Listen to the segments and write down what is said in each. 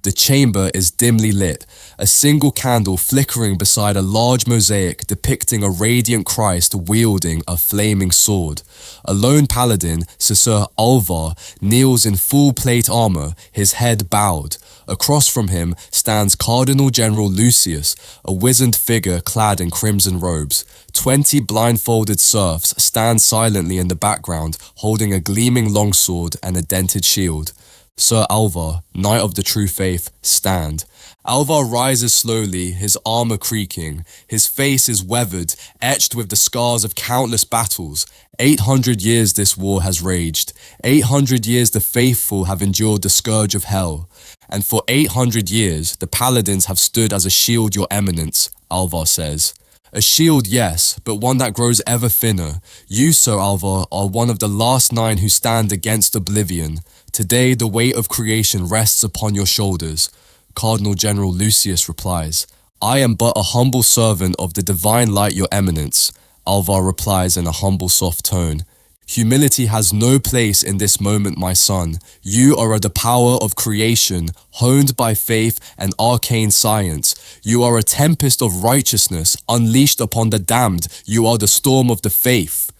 The chamber is dimly lit, a single candle flickering beside a large mosaic depicting a radiant Christ wielding a flaming sword. A lone paladin, Sir Alvar, kneels in full plate armor, his head bowed. Across from him stands Cardinal General Lucius, a wizened figure clad in crimson robes. 20 blindfolded serfs stand silently in the background, holding a gleaming longsword and a dented shield. Sir Alvar, Knight of the True Faith, stand. Alvar rises slowly, his armor creaking. His face is weathered, etched with the scars of countless battles. 800 years this war has raged. 800 years the faithful have endured the scourge of hell. And for 800 years, the paladins have stood as a shield, your eminence, Alvar says. A shield, yes, but one that grows ever thinner. You, Sir Alvar, are one of the last 9 who stand against oblivion. Today, the weight of creation rests upon your shoulders. Cardinal General Lucius replies, I am but a humble servant of the divine light, your eminence. Alvar replies in a humble, soft tone. Humility has no place in this moment, my son. You are the power of creation, honed by faith and arcane science. You are a tempest of righteousness, unleashed upon the damned. You are the storm of the faith.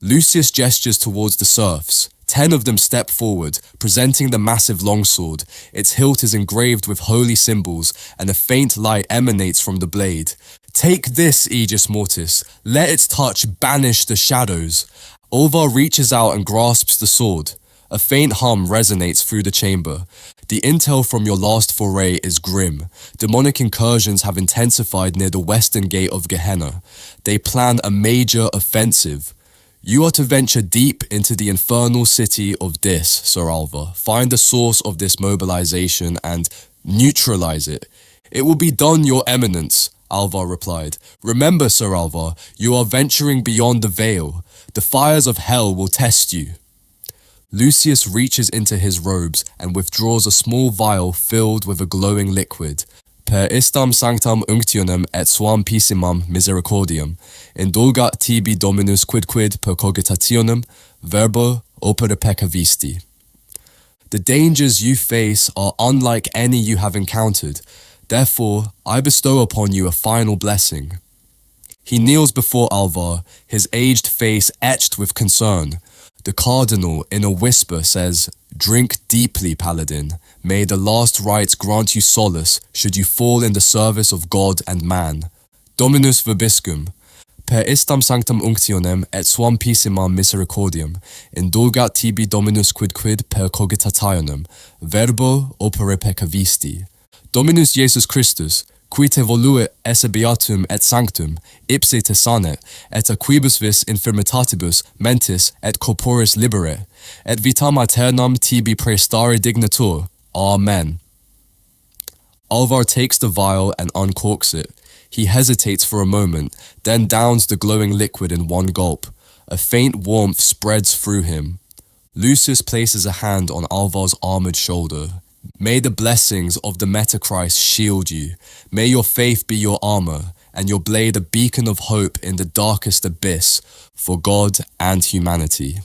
Lucius gestures towards the serfs. 10 of them step forward, presenting the massive longsword. Its hilt is engraved with holy symbols, and a faint light emanates from the blade. Take this, Aegis Mortis. Let its touch banish the shadows. Alvar reaches out and grasps the sword. A faint hum resonates through the chamber. The intel from your last foray is grim. Demonic incursions have intensified near the western gate of Gehenna. They plan a major offensive. You are to venture deep into the infernal city of Dis, Sir Alvar. Find the source of this mobilization and neutralize it. It will be done, your eminence, Alvar replied. Remember, Sir Alvar, you are venturing beyond the veil. The fires of hell will test you. Lucius reaches into his robes and withdraws a small vial filled with a glowing liquid. Per istam sanctam unctionem et suam pissimam misericordiam, indulgat tibi dominus quidquid per cogitationem, verbo opere peccavisti. The dangers you face are unlike any you have encountered. Therefore, I bestow upon you a final blessing. He kneels before Alvar, his aged face etched with concern. The cardinal, in a whisper, says, Drink deeply, paladin. May the last rites grant you solace, should you fall in the service of God and man. Dominus vobiscum. Per istam sanctam unctionem et suam pissimam misericordiam, indulgat tibi dominus quidquid per cogitationem, verbo opere peccavisti. Dominus Jesus Christus, qui te voluit esse beatum et sanctum, ipse te sanet, et a quibus vis infirmitatibus mentis et corporis libere, et vitam aeternam tibi prestare dignatur. Amen. Alvar takes the vial and uncorks it. He hesitates for a moment, then downs the glowing liquid in one gulp. A faint warmth spreads through him. Lucius places a hand on Alvar's armored shoulder. May the blessings of the Metachrist shield you. May your faith be your armor, and your blade a beacon of hope in the darkest abyss for God and humanity.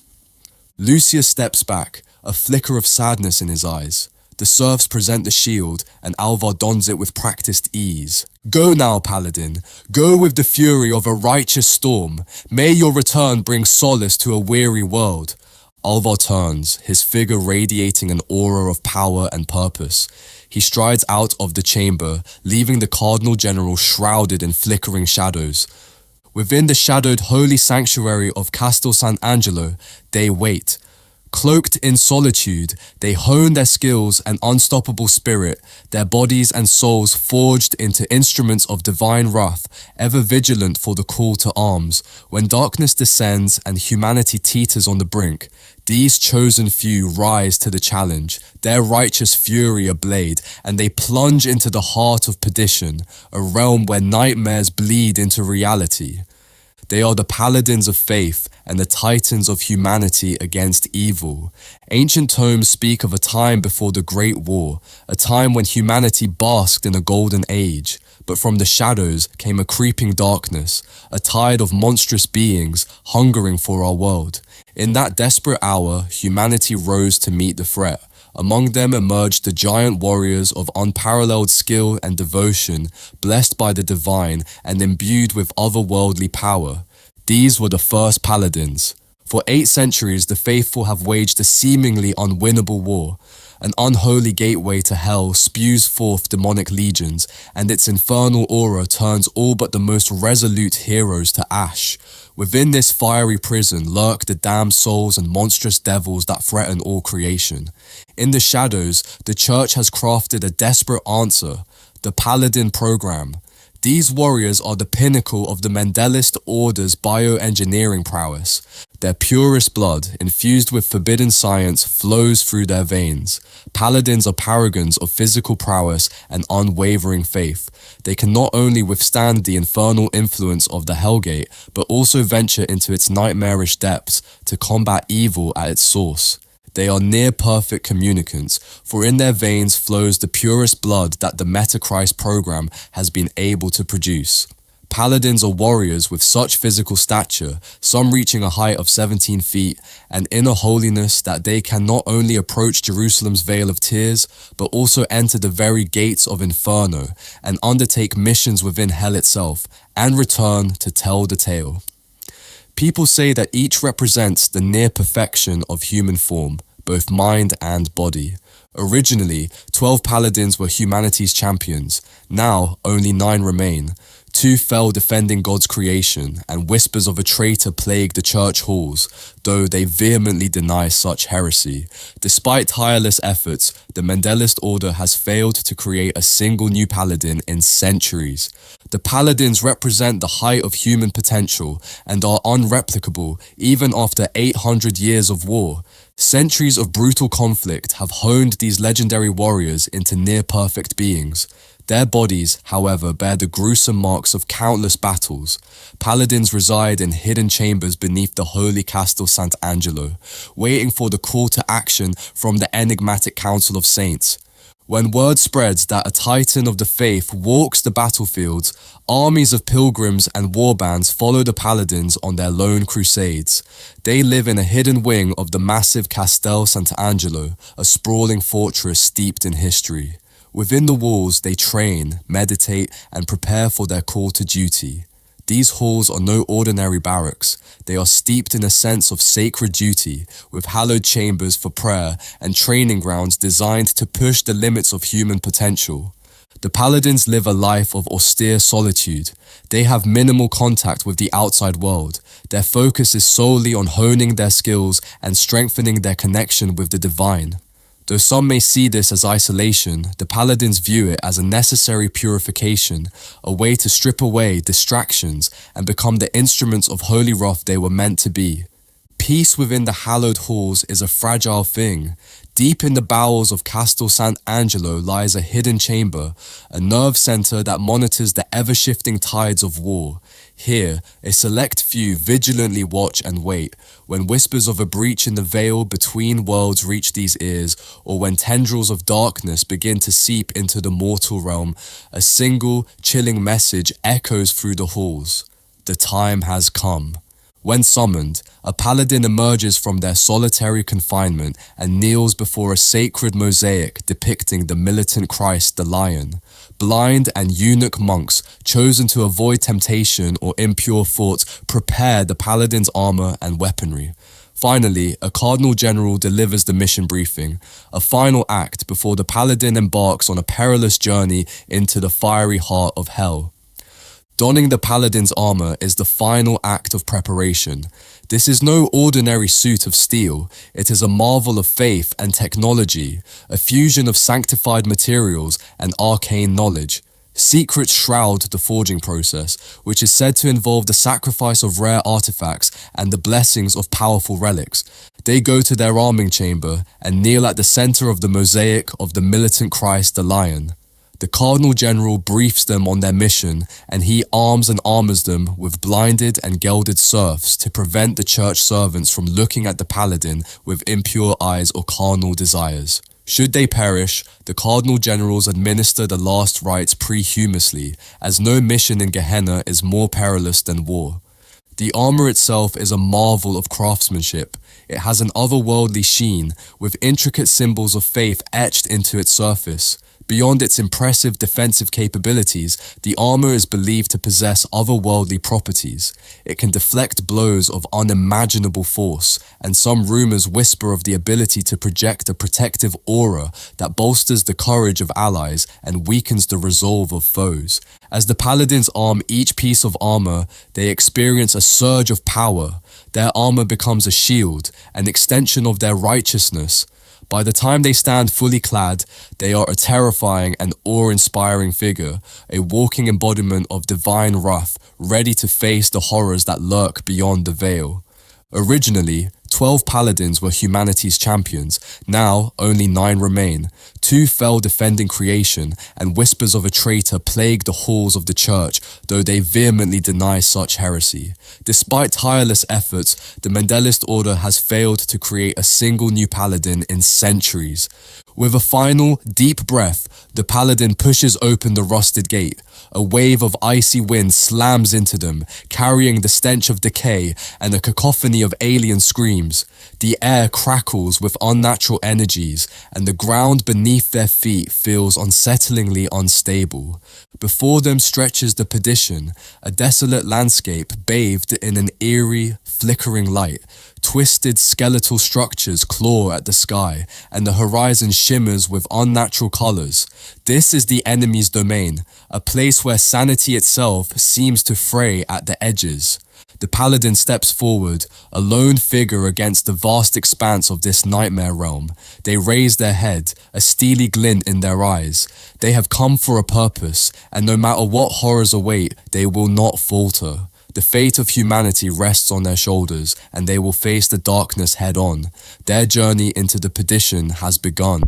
Lucius steps back, a flicker of sadness in his eyes. The serfs present the shield, and Alvar dons it with practiced ease. Go now, paladin. Go with the fury of a righteous storm. May your return bring solace to a weary world. Alvar turns, his figure radiating an aura of power and purpose. He strides out of the chamber, leaving the Cardinal General shrouded in flickering shadows. Within the shadowed holy sanctuary of Castel Sant'Angelo, they wait. Cloaked in solitude, they hone their skills and unstoppable spirit, their bodies and souls forged into instruments of divine wrath, ever vigilant for the call to arms. When darkness descends and humanity teeters on the brink, these chosen few rise to the challenge, their righteous fury ablade, and they plunge into the heart of perdition, a realm where nightmares bleed into reality. They are the paladins of faith and the titans of humanity against evil. Ancient tomes speak of a time before the Great War, a time when humanity basked in a golden age. But from the shadows came a creeping darkness, a tide of monstrous beings hungering for our world. In that desperate hour, humanity rose to meet the threat. Among them emerged the giant warriors of unparalleled skill and devotion, blessed by the divine and imbued with otherworldly power. These were the first paladins. For 8 centuries, the faithful have waged a seemingly unwinnable war. An unholy gateway to hell spews forth demonic legions, and its infernal aura turns all but the most resolute heroes to ash. Within this fiery prison lurk the damned souls and monstrous devils that threaten all creation. In the shadows, the church has crafted a desperate answer: the Paladin program. These warriors are the pinnacle of the Mendelist Order's bioengineering prowess. Their purest blood, infused with forbidden science, flows through their veins. Paladins are paragons of physical prowess and unwavering faith. They can not only withstand the infernal influence of the Hellgate, but also venture into its nightmarish depths to combat evil at its source. They are near-perfect communicants, for in their veins flows the purest blood that the Metachrist program has been able to produce. Paladins are warriors with such physical stature, some reaching a height of 17 feet, and inner holiness that they can not only approach Jerusalem's Vale of Tears, but also enter the very gates of Inferno and undertake missions within hell itself, and return to tell the tale. People say that each represents the near perfection of human form, both mind and body. Originally, 12 paladins were humanity's champions. Now, only 9 remain. 2 fell defending God's creation, and whispers of a traitor plague the church halls, though they vehemently deny such heresy. Despite tireless efforts, the Mendelist Order has failed to create a single new paladin in centuries. The paladins represent the height of human potential and are unreplicable even after 800 years of war. Centuries of brutal conflict have honed these legendary warriors into near-perfect beings. Their bodies, however, bear the gruesome marks of countless battles. Paladins reside in hidden chambers beneath the holy Castel Sant'Angelo, waiting for the call to action from the enigmatic Council of Saints. When word spreads that a titan of the faith walks the battlefields, armies of pilgrims and warbands follow the paladins on their lone crusades. They live in a hidden wing of the massive Castel Sant'Angelo, a sprawling fortress steeped in history. Within the walls, they train, meditate, and prepare for their call to duty. These halls are no ordinary barracks. They are steeped in a sense of sacred duty, with hallowed chambers for prayer and training grounds designed to push the limits of human potential. The paladins live a life of austere solitude. They have minimal contact with the outside world. Their focus is solely on honing their skills and strengthening their connection with the divine. Though some may see this as isolation, the paladins view it as a necessary purification, a way to strip away distractions and become the instruments of holy wrath they were meant to be. Peace within the hallowed halls is a fragile thing. Deep in the bowels of Castel Sant'Angelo lies a hidden chamber, a nerve center that monitors the ever-shifting tides of war. Here, a select few vigilantly watch and wait. When whispers of a breach in the veil between worlds reach these ears, or when tendrils of darkness begin to seep into the mortal realm, a single, chilling message echoes through the halls. The time has come. When summoned, a paladin emerges from their solitary confinement and kneels before a sacred mosaic depicting the militant Christ the Lion. Blind and eunuch monks, chosen to avoid temptation or impure thoughts, prepare the paladin's armor and weaponry. Finally, a cardinal general delivers the mission briefing, a final act before the paladin embarks on a perilous journey into the fiery heart of hell. Donning the paladin's armor is the final act of preparation. This is no ordinary suit of steel. It is a marvel of faith and technology, a fusion of sanctified materials and arcane knowledge. Secrets shroud the forging process, which is said to involve the sacrifice of rare artifacts and the blessings of powerful relics. They go to their arming chamber and kneel at the center of the mosaic of the militant Christ the Lion. The Cardinal General briefs them on their mission, and he arms and armors them with blinded and gelded serfs to prevent the church servants from looking at the paladin with impure eyes or carnal desires. Should they perish, the Cardinal Generals administer the last rites prehumously, as no mission in Gehenna is more perilous than war. The armor itself is a marvel of craftsmanship. It has an otherworldly sheen, with intricate symbols of faith etched into its surface. Beyond its impressive defensive capabilities, the armor is believed to possess otherworldly properties. It can deflect blows of unimaginable force, and some rumors whisper of the ability to project a protective aura that bolsters the courage of allies and weakens the resolve of foes. As the paladins arm each piece of armor, they experience a surge of power. Their armor becomes a shield, an extension of their righteousness. By the time they stand fully clad, they are a terrifying and awe-inspiring figure, a walking embodiment of divine wrath, ready to face the horrors that lurk beyond the veil. Originally, 12 paladins were humanity's champions. Now, only 9 remain. 2 fell defending creation, and whispers of a traitor plague the halls of the church, though they vehemently deny such heresy. Despite tireless efforts, the Mendelist Order has failed to create a single new paladin in centuries. With a final, deep breath, the paladin pushes open the rusted gate. A wave of icy wind slams into them, carrying the stench of decay and a cacophony of alien screams. The air crackles with unnatural energies, and the ground beneath their feet feels unsettlingly unstable. Before them stretches the perdition, a desolate landscape bathed in an eerie, flickering light. Twisted skeletal structures claw at the sky, and the horizon shimmers with unnatural colors. This is the enemy's domain, a place where sanity itself seems to fray at the edges. The paladin steps forward, a lone figure against the vast expanse of this nightmare realm. They raise their head, a steely glint in their eyes. They have come for a purpose, and no matter what horrors await, they will not falter. The fate of humanity rests on their shoulders, and they will face the darkness head-on. Their journey into the perdition has begun.